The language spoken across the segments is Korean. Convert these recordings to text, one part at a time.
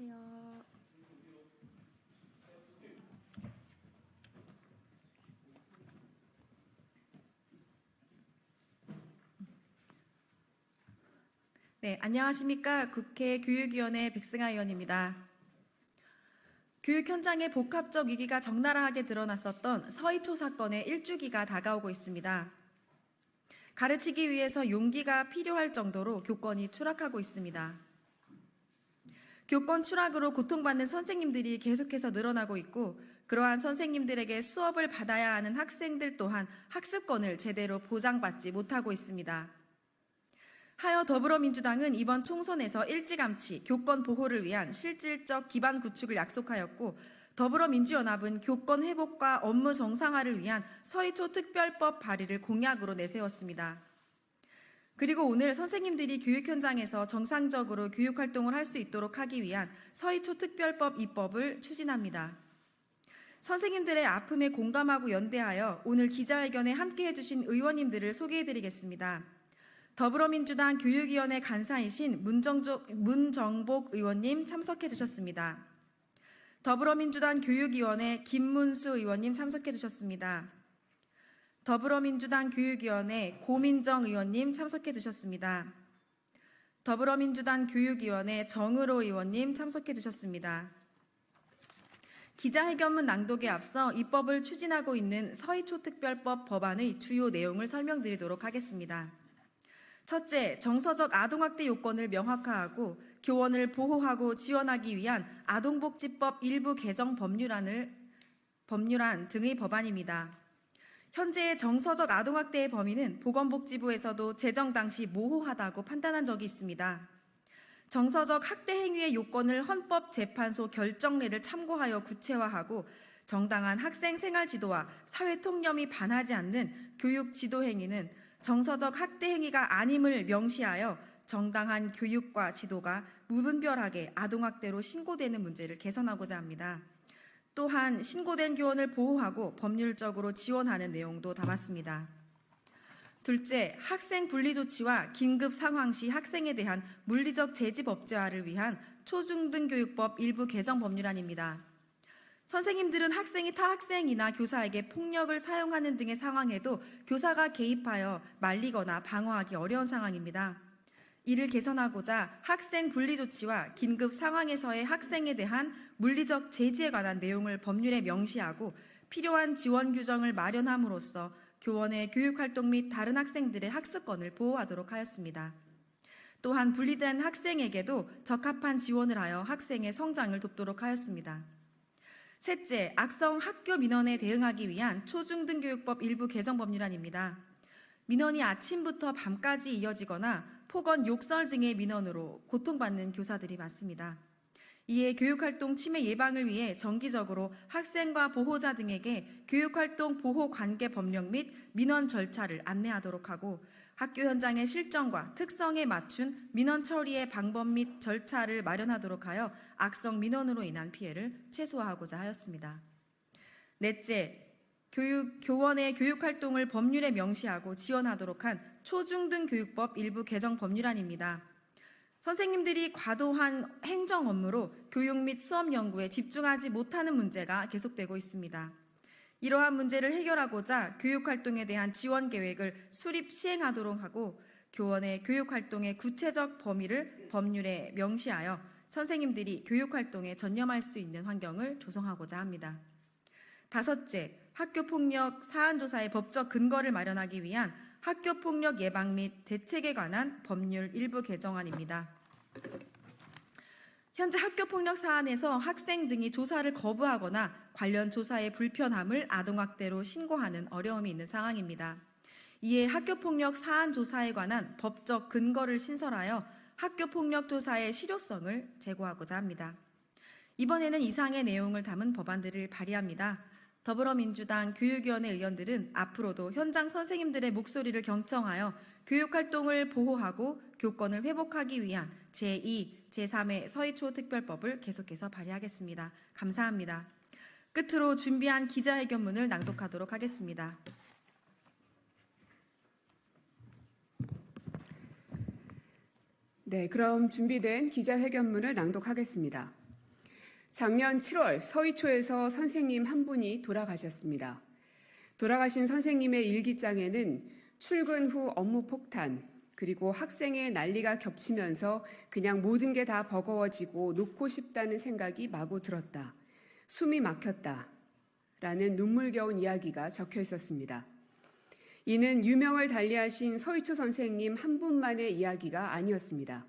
안녕하세요. 네, 안녕하십니까. 국회 교육위원회 백승아 의원입니다. 교육 현장의 복합적 위기가 적나라하게 드러났었던 서희초 사건의 1주기가 다가오고 있습니다. 가르치기 위해서 용기가 필요할 정도로 교권이 추락하고 있습니다. 교권 추락으로 고통받는 선생님들이 계속해서 늘어나고 있고, 그러한 선생님들에게 수업을 받아야 하는 학생들 또한 학습권을 제대로 보장받지 못하고 있습니다. 하여 더불어민주당은 이번 총선에서 일찌감치 교권 보호를 위한 실질적 기반 구축을 약속하였고, 더불어민주연합은 교권 회복과 업무 정상화를 위한 서희초 특별법 발의를 공약으로 내세웠습니다. 그리고 오늘 선생님들이 교육 현장에서 정상적으로 교육 활동을 할 수 있도록 하기 위한 서희초 특별법 입법을 추진합니다. 선생님들의 아픔에 공감하고 연대하여 오늘 기자회견에 함께 해주신 의원님들을 소개해드리겠습니다. 더불어민주당 교육위원회 간사이신 문정복 의원님 참석해 주셨습니다. 더불어민주당 교육위원회 김문수 의원님 참석해 주셨습니다. 더불어민주당 교육위원회 고민정 의원님 참석해 주셨습니다. 더불어민주당 교육위원회 정의로 의원님 참석해 주셨습니다. 기자회견문 낭독에 앞서 입법을 추진하고 있는 서희초 특별법 법안의 주요 내용을 설명드리도록 하겠습니다. 첫째, 정서적 아동학대 요건을 명확화하고 교원을 보호하고 지원하기 위한 아동복지법 일부 개정 법률안 등의 법안입니다. 현재의 정서적 아동학대의 범위는 보건복지부에서도 제정 당시 모호하다고 판단한 적이 있습니다. 정서적 학대 행위의 요건을 헌법재판소 결정례를 참고하여 구체화하고 정당한 학생 생활 지도와 사회 통념이 반하지 않는 교육 지도 행위는 정서적 학대 행위가 아님을 명시하여 정당한 교육과 지도가 무분별하게 아동학대로 신고되는 문제를 개선하고자 합니다. 또한 신고된 교원을 보호하고 법률적으로 지원하는 내용도 담았습니다. 둘째, 학생 분리 조치와 긴급 상황 시 학생에 대한 물리적 제지 법제화를 위한 초중등교육법 일부 개정 법률안입니다. 선생님들은 학생이 타 학생이나 교사에게 폭력을 사용하는 등의 상황에도 교사가 개입하여 말리거나 방어하기 어려운 상황입니다. 이를 개선하고자 학생 분리 조치와 긴급 상황에서의 학생에 대한 물리적 제지에 관한 내용을 법률에 명시하고 필요한 지원 규정을 마련함으로써 교원의 교육활동 및 다른 학생들의 학습권을 보호하도록 하였습니다. 또한 분리된 학생에게도 적합한 지원을 하여 학생의 성장을 돕도록 하였습니다. 셋째, 악성 학교 민원에 대응하기 위한 초중등교육법 일부 개정 법률안입니다. 민원이 아침부터 밤까지 이어지거나 폭언, 욕설 등의 민원으로 고통받는 교사들이 많습니다. 이에 교육활동 침해 예방을 위해 정기적으로 학생과 보호자 등에게 교육활동 보호 관계 법령 및 민원 절차를 안내하도록 하고 학교 현장의 실정과 특성에 맞춘 민원 처리의 방법 및 절차를 마련하도록 하여 악성 민원으로 인한 피해를 최소화하고자 하였습니다. 넷째, 교원의 교육활동을 법률에 명시하고 지원하도록 한 초중등교육법 일부 개정 법률안입니다. 선생님들이 과도한 행정 업무로 교육 및 수업 연구에 집중하지 못하는 문제가 계속되고 있습니다. 이러한 문제를 해결하고자 교육활동에 대한 지원 계획을 수립 시행하도록 하고 교원의 교육활동의 구체적 범위를 법률에 명시하여 선생님들이 교육활동에 전념할 수 있는 환경을 조성하고자 합니다. 다섯째, 학교폭력 사안조사의 법적 근거를 마련하기 위한 학교폭력 예방 및 대책에 관한 법률 일부 개정안입니다. 현재 학교폭력 사안에서 학생 등이 조사를 거부하거나 관련 조사의 불편함을 아동학대로 신고하는 어려움이 있는 상황입니다. 이에 학교폭력 사안 조사에 관한 법적 근거를 신설하여 학교폭력 조사의 실효성을 제고하고자 합니다. 이번에는 이상의 내용을 담은 법안들을 발의합니다. 더불어민주당 교육위원회 의원들은 앞으로도 현장 선생님들의 목소리를 경청하여 교육활동을 보호하고 교권을 회복하기 위한 제2, 제3의 서희초 특별법을 계속해서 발의하겠습니다. 감사합니다. 끝으로 준비한 기자회견문을 낭독하도록 하겠습니다. 네, 그럼 준비된 기자회견문을 낭독하겠습니다. 작년 7월 서희초에서 선생님 한 분이 돌아가셨습니다. 돌아가신 선생님의 일기장에는 출근 후 업무 폭탄, 그리고 학생의 난리가 겹치면서 그냥 모든 게 다 버거워지고 놓고 싶다는 생각이 마구 들었다. 숨이 막혔다. 라는 눈물겨운 이야기가 적혀 있었습니다. 이는 유명을 달리하신 서희초 선생님 한 분만의 이야기가 아니었습니다.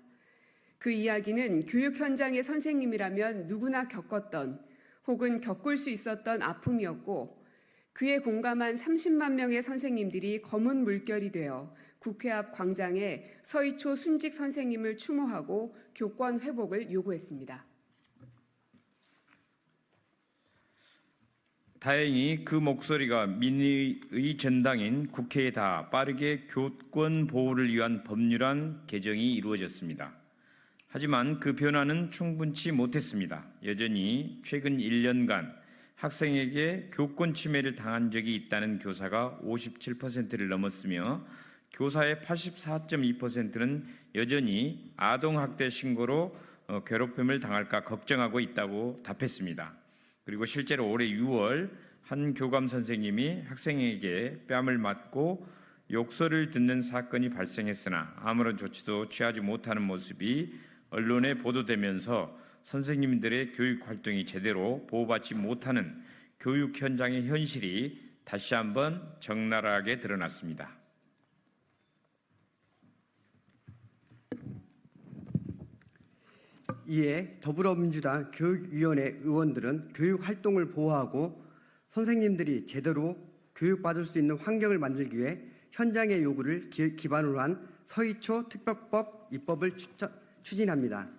그 이야기는 교육 현장의 선생님이라면 누구나 겪었던 혹은 겪을 수 있었던 아픔이었고 그에 공감한 30만 명의 선생님들이 검은 물결이 되어 국회 앞 광장에 서희초 순직 선생님을 추모하고 교권 회복을 요구했습니다. 다행히 그 목소리가 민의의 전당인 국회에 닿아 빠르게 교권 보호를 위한 법률안 개정이 이루어졌습니다. 하지만 그 변화는 충분치 못했습니다. 여전히 최근 1년간 학생에게 교권 침해를 당한 적이 있다는 교사가 57%를 넘었으며 교사의 84.2%는 여전히 아동학대 신고로 괴롭힘을 당할까 걱정하고 있다고 답했습니다. 그리고 실제로 올해 6월 한 교감 선생님이 학생에게 뺨을 맞고 욕설을 듣는 사건이 발생했으나 아무런 조치도 취하지 못하는 모습이 언론에 보도되면서 선생님들의 교육 활동이 제대로 보호받지 못하는 교육 현장의 현실이 다시 한번 적나라하게 드러났습니다. 이에 더불어민주당 교육위원회 의원들은 교육 활동을 보호하고 선생님들이 제대로 교육받을 수 있는 환경을 만들기 위해 현장의 요구를 기반으로 한 서희초 특별법 입법을 추진합니다.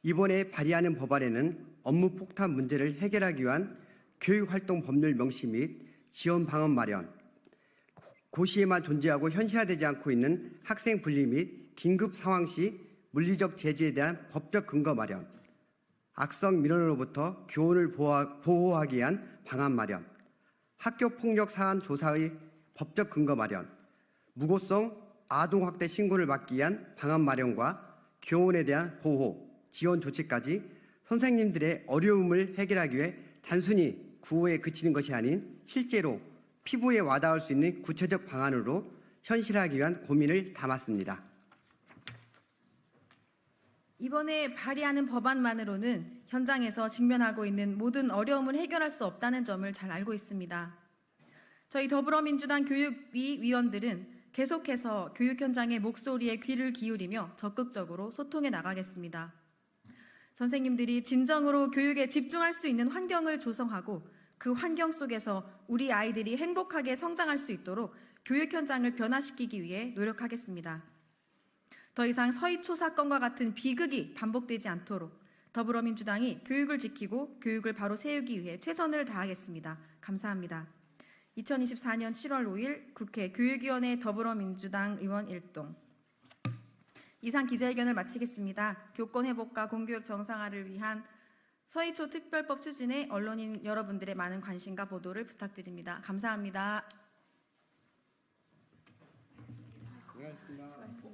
이번에 발의하는 법안에는 업무 폭탄 문제를 해결하기 위한 교육활동 법률 명시 및 지원 방안 마련, 고시에만 존재하고 현실화되지 않고 있는 학생 분리 및 긴급 상황 시 물리적 제재에 대한 법적 근거 마련, 악성 민원으로부터 교원을 보호하기 위한 방안 마련, 학교폭력 사안 조사의 법적 근거 마련, 무고성 아동학대 신고를 막기 위한 방안 마련과 교원에 대한 보호, 지원 조치까지 선생님들의 어려움을 해결하기 위해 단순히 구호에 그치는 것이 아닌 실제로 피부에 와닿을 수 있는 구체적 방안으로 현실화하기 위한 고민을 담았습니다. 이번에 발의하는 법안만으로는 현장에서 직면하고 있는 모든 어려움을 해결할 수 없다는 점을 잘 알고 있습니다. 저희 더불어민주당 교육위 위원들은 계속해서 교육 현장의 목소리에 귀를 기울이며 적극적으로 소통해 나가겠습니다. 선생님들이 진정으로 교육에 집중할 수 있는 환경을 조성하고 그 환경 속에서 우리 아이들이 행복하게 성장할 수 있도록 교육 현장을 변화시키기 위해 노력하겠습니다. 더 이상 서희초 사건과 같은 비극이 반복되지 않도록 더불어민주당이 교육을 지키고 교육을 바로 세우기 위해 최선을 다하겠습니다. 감사합니다. 2024년 7월 5일 국회 교육위원회 더불어민주당 의원 일동. 이상 기자회견을 마치겠습니다. 교권 회복과 공교육 정상화를 위한 서희초 특별법 추진에 언론인 여러분들의 많은 관심과 보도를 부탁드립니다. 감사합니다. 고맙습니다.